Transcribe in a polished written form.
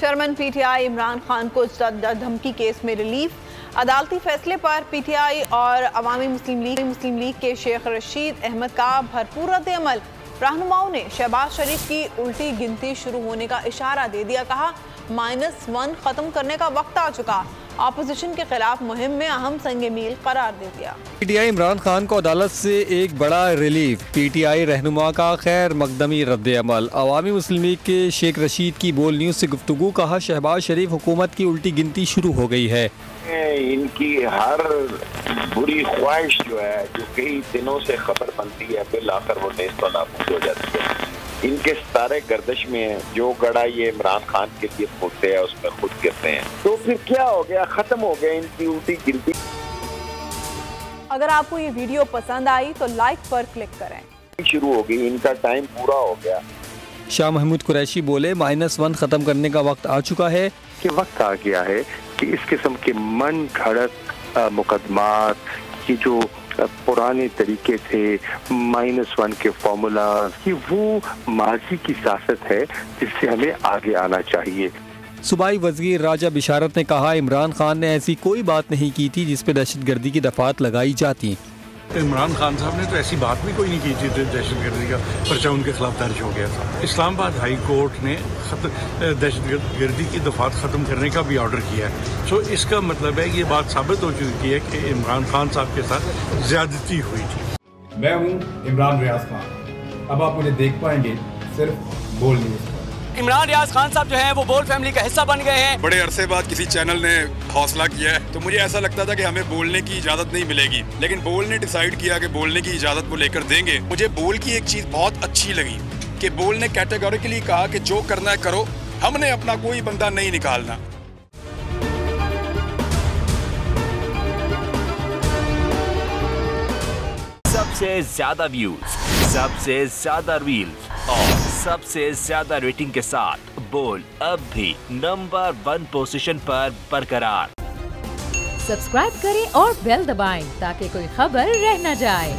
Chairman PTI Imran Khan को धमकी case में रिलीफ। अदालती फैसले पर पीटीआई और अवामी मुस्लिम लीग के शेख रशीद अहमद का भरपूर रद्द-ए-अमल। रहनुमाओं ने शहबाज शरीफ की उल्टी गिनती शुरू होने का इशारा दे दिया। कहा -1 खत्म करने का वक्त आ चुका। ऑपोजिशन के खिलाफ मुहिम में अहम संग मील करार दे दिया। पीटीआई इमरान खान को अदालत से एक बड़ा रिलीफ। पीटीआई रहनुमा का खैर मकदमी रद्द-ए-अमल। अवामी मुस्लिम लीग के शेख रशीद की बोल न्यूज़ से गुफ्तगू। कहा शहबाज शरीफ हुकूमत की उल्टी गिनती शुरू हो गई है। इनकी हर बुरी ख्वाहिश जो है, जो कई दिनों से खबर बनती है, बिल आकर वो नेस्त नाबूद हो जाती है। इनके सितारे गर्दिश में है। जो गड़ा ये इमरान खान के लिए होते हैं उसमें खुद गिरते हैं। तो फिर क्या हो गया? खत्म हो गया इनकी उल्टी गिनती। अगर आपको ये वीडियो पसंद आई तो लाइक पर क्लिक करें। शुरू हो गई, इनका टाइम पूरा हो गया। शाह महमूद कुरैशी बोले -1 खत्म करने का वक्त आ चुका है। कि वक्त आ गया है कि इस किस्म के मन घड़त मुकदमात की जो पुराने तरीके थे, -1 के फॉर्मूला, कि वो माजी की सियासत है जिससे हमें आगे आना चाहिए। सूबाई वज़ीर राजा बिशारत ने कहा इमरान खान ने ऐसी कोई बात नहीं की थी जिस पे दहशतगर्दी की दफात लगाई जाती। इमरान खान साहब ने तो ऐसी बात भी कोई नहीं की थी। दहशतगर्दी का पर्चा उनके खिलाफ दर्ज हो गया था। इस्लामाबाद हाई कोर्ट ने दहशतगर्दी की दफात ख़त्म करने का भी ऑर्डर किया है। सो इसका मतलब है ये बात साबित हो चुकी है कि इमरान खान साहब के साथ ज्यादती हुई थी। मैं हूँ इमरान रियाज खान। अब आप मुझे देख पाएंगे सिर्फ बोल न्यूज़। इमरान रियाज खान साहब जो हैं वो बोल फैमिली का हिस्सा बन गए हैं। बड़े अरसे बाद किसी चैनल ने हौसला किया है, तो मुझे ऐसा लगता था कि हमें बोलने की इजाजत नहीं मिलेगी, लेकिन बोल ने डिसाइड किया कि बोलने की इजाजत को लेकर देंगे। मुझे बोल की एक चीज बहुत अच्छी लगी कि बोल ने कैटेगोरिकली कहा कि जो करना है करो, हमने अपना कोई बंदा नहीं निकालना। सबसे ज्यादा व्यूज, सबसे ज्यादा रील्स और सबसे ज्यादा रेटिंग के साथ बोल अब भी नंबर 1 पोजीशन पर बरकरार। सब्सक्राइब करें और बेल दबाएं ताकि कोई खबर रह न जाए।